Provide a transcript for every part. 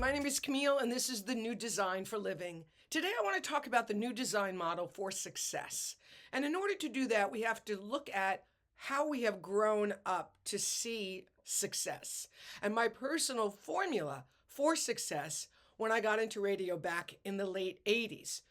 My name is Camille, and this is the New Design for Living. Today, I want to talk about the new design model for success. And in order to do that, we have to look at how we have grown up to see success. And my personal formula for success when I got into radio back in the late 80s.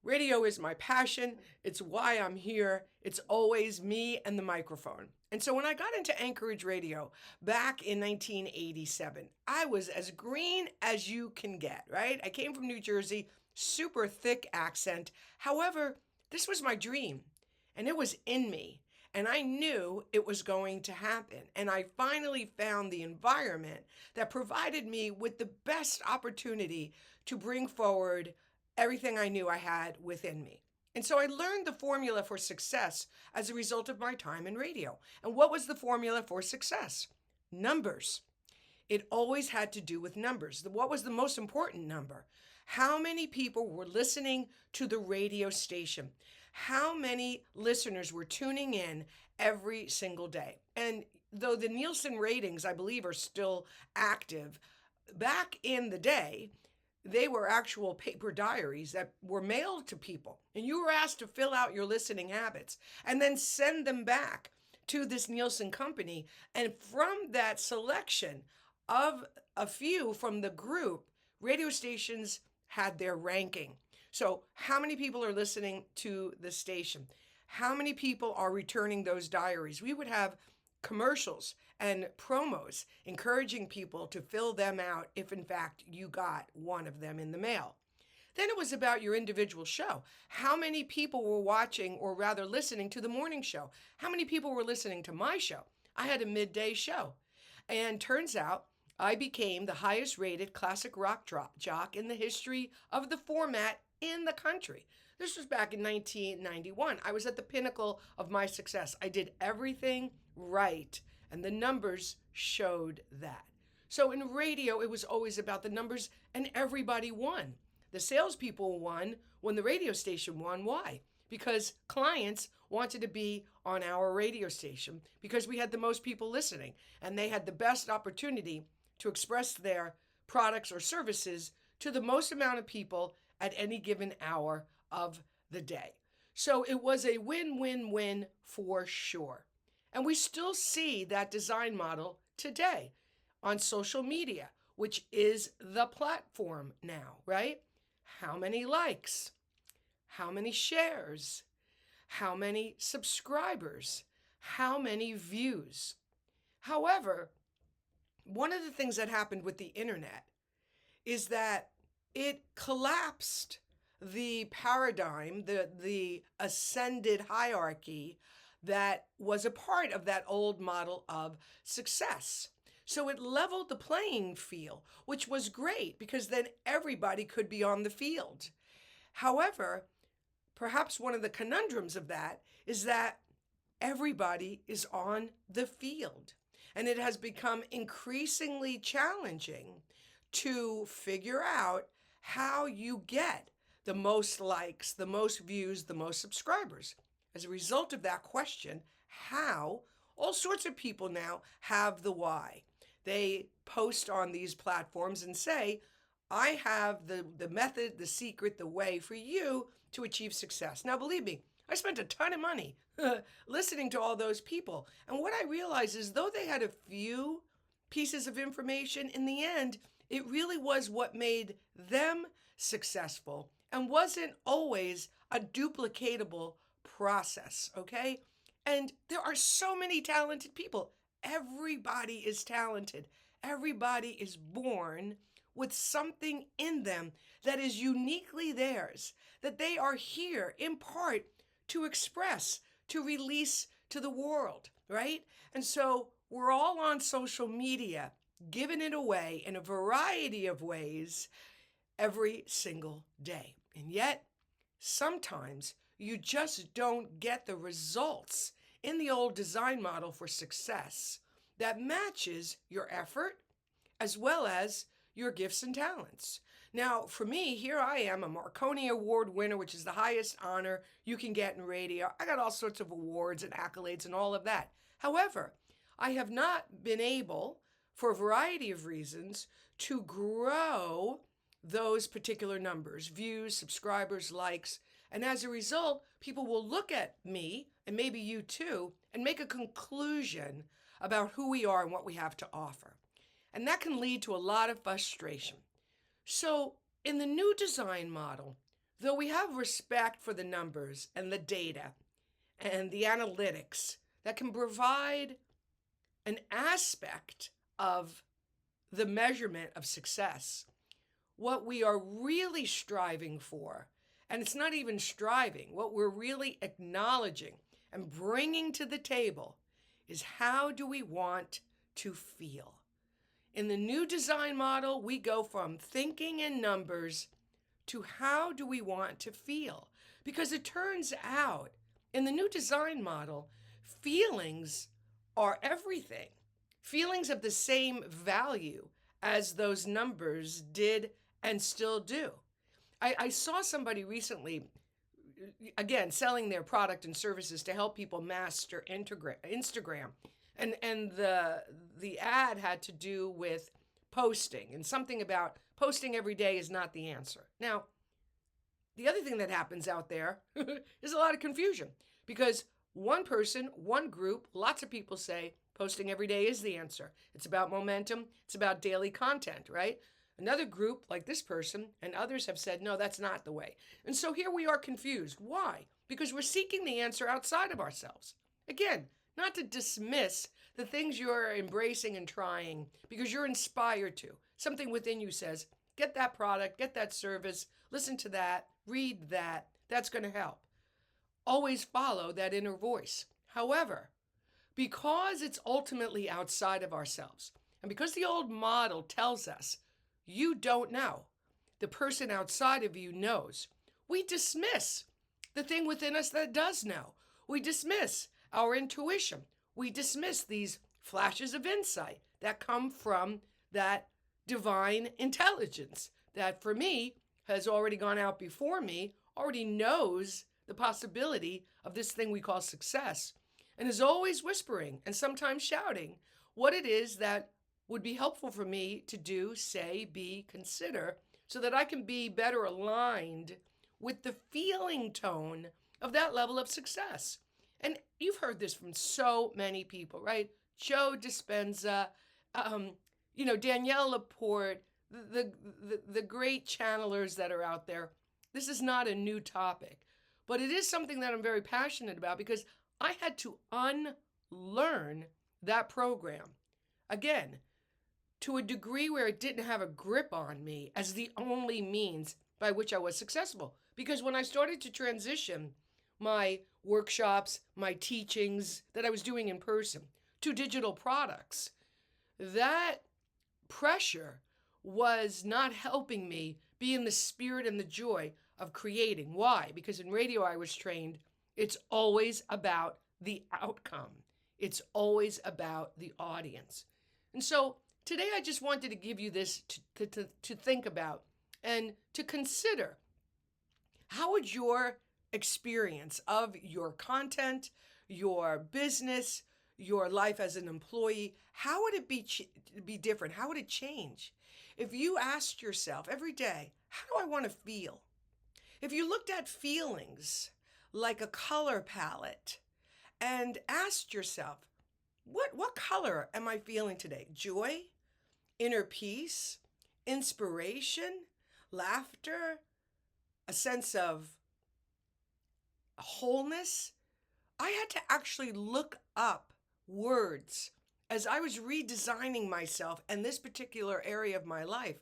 Radio is my passion. It's why I'm here. It's always me and the microphone. And so when I got into Anchorage Radio back in 1987, I was as green as you can get, right? I came from New Jersey, super thick accent. However, this was my dream and it was in me. And I knew it was going to happen. And I finally found the environment that provided me with the best opportunity to bring forward everything I knew I had within me. And so I learned the formula for success as a result of my time in radio. And what was the formula for success? Numbers. It always had to do with numbers. What was the most important number? How many people were listening to the radio station? How many listeners were tuning in every single day? And though the Nielsen ratings, I believe, are still active, back in the day, they were actual paper diaries that were mailed to people. And you were asked to fill out your listening habits and then send them back to this Nielsen company. And from that selection of a few from the group, radio stations had their ranking. So how many people are listening to the station? How many people are returning those diaries? We would have commercials and promos encouraging people to fill them out if in fact you got one of them in the mail. Then it was about your individual show. How many people were watching, or rather listening, to the morning show? How many people were listening to my show? I had a midday show. And turns out I became the highest rated classic rock jock in the history of the format in the country. This was back in 1991. I was at the pinnacle of my success. I did everything right, and the numbers showed that. So in radio, it was always about the numbers, and everybody won. The salespeople won when the radio station won. Why? Because clients wanted to be on our radio station because we had the most people listening, and they had the best opportunity to express their products or services to the most amount of people at any given hour of the day. So it was a win-win-win for sure. And we still see that design model today on social media, which is the platform now, right? How many likes? How many shares? How many subscribers? How many views? However, one of the things that happened with the internet is that it collapsed the paradigm, the ascended hierarchy that was a part of that old model of success. So it leveled the playing field, which was great because then everybody could be on the field. However, perhaps one of the conundrums of that is that everybody is on the field. And it has become increasingly challenging to figure out how you get the most likes, the most views, the most subscribers. As a result of that question, how, all sorts of people now have the why. They post on these platforms and say, I have the method, the secret, the way for you to achieve success. Now, believe me, I spent a ton of money listening to all those people. And what I realized is though they had a few pieces of information, in the end, it really was what made them successful and wasn't always a duplicatable process, okay? And there are so many talented people. Everybody is talented. Everybody is born with something in them that is uniquely theirs, that they are here in part to express, to release to the world, right? And so we're all on social media, giving it away in a variety of ways every single day. And yet, sometimes you just don't get the results in the old design model for success that matches your effort as well as your gifts and talents. Now, for me, here I am, a Marconi Award winner, which is the highest honor you can get in radio. I got all sorts of awards and accolades and all of that. However, I have not been able for a variety of reasons to grow those particular numbers, views, subscribers, likes. And as a result, people will look at me, and maybe you too, and make a conclusion about who we are and what we have to offer. And that can lead to a lot of frustration. So, in the new design model, though we have respect for the numbers and the data and the analytics that can provide an aspect of the measurement of success, what we are really striving for, and it's not even striving, what we're really acknowledging and bringing to the table is how do we want to feel? In the new design model, we go from thinking in numbers to how do we want to feel? Because it turns out in the new design model, feelings are everything. Feelings have the same value as those numbers did and still do. I saw somebody recently, again, selling their product and services to help people master Instagram. And the ad had to do with posting and something about posting every day is not the answer. Now, the other thing that happens out there is a lot of confusion because one person, one group, lots of people say posting every day is the answer. It's about momentum. It's about daily content, right? Another group, like this person and others, have said, no, that's not the way. And so here we are confused. Why? Because we're seeking the answer outside of ourselves. Again, not to dismiss the things you're embracing and trying because you're inspired to. Something within you says, get that product, get that service, listen to that, read that. That's going to help. Always follow that inner voice. However, because it's ultimately outside of ourselves, and because the old model tells us, you don't know, the person outside of you knows, we dismiss the thing within us that does know. We dismiss our intuition. We dismiss these flashes of insight that come from that divine intelligence that, for me, has already gone out before me, already knows the possibility of this thing we call success, and is always whispering and sometimes shouting what it is that would be helpful for me to do, say, be, consider, so that I can be better aligned with the feeling tone of that level of success. And you've heard this from so many people, right? Joe Dispenza, Danielle Laporte, the great channelers that are out there. This is not a new topic, but it is something that I'm very passionate about because I had to unlearn that program. Again, to a degree where it didn't have a grip on me as the only means by which I was successful. Because when I started to transition my workshops, my teachings that I was doing in person to digital products, that pressure was not helping me be in the spirit and the joy of creating. Why? Because in radio I was trained, it's always about the outcome. It's always about the audience. And so today I just wanted to give you this to think about and to consider. How would your experience of your content, your business, your life as an employee, how would it be different? How would it change? If you asked yourself every day, how do I want to feel? If you looked at feelings like a color palette and asked yourself, what color am I feeling today? Joy, inner peace, inspiration, laughter, a sense of wholeness. I had to actually look up words as I was redesigning myself in this particular area of my life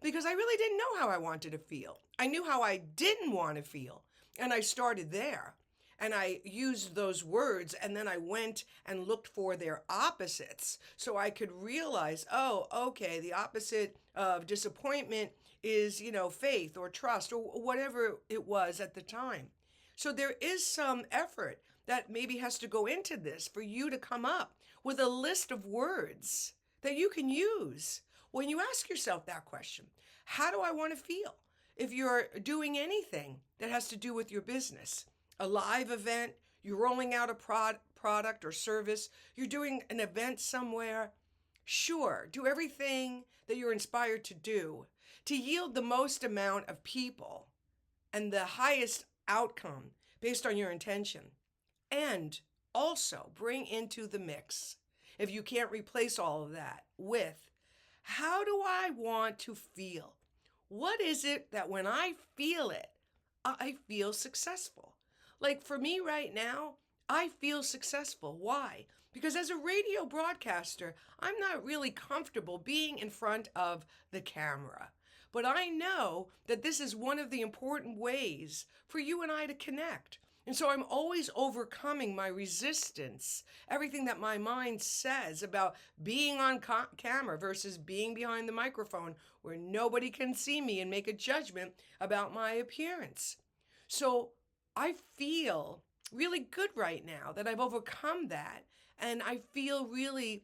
because I really didn't know how I wanted to feel. I knew how I didn't want to feel, and I started there. And I used those words, and then I went and looked for their opposites so I could realize, oh, okay, the opposite of disappointment is, faith or trust or whatever it was at the time. So there is some effort that maybe has to go into this for you to come up with a list of words that you can use when you ask yourself that question. How do I want to feel? If you're doing anything that has to do with your business, a live event, you're rolling out a product or service, you're doing an event somewhere, Sure, do everything that you're inspired to do to yield the most amount of people and the highest outcome based on your intention. And also bring into the mix, if you can't replace all of that, with how do I want to feel? What is it that when I feel it, I feel successful? Like for me right now, I feel successful. Why? Because as a radio broadcaster, I'm not really comfortable being in front of the camera. But I know that this is one of the important ways for you and I to connect. And so I'm always overcoming my resistance, everything that my mind says about being on camera versus being behind the microphone where nobody can see me and make a judgment about my appearance. So I feel really good right now that I've overcome that. And I feel really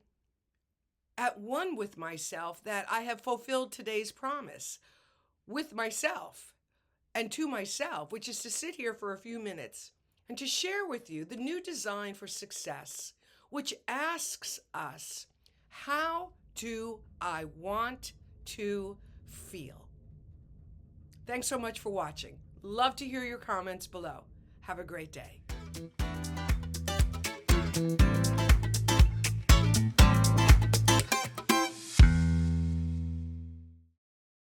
at one with myself that I have fulfilled today's promise with myself and to myself, which is to sit here for a few minutes and to share with you the new design for success, which asks us, how do I want to feel? Thanks so much for watching. Love to hear your comments below. Have a great day.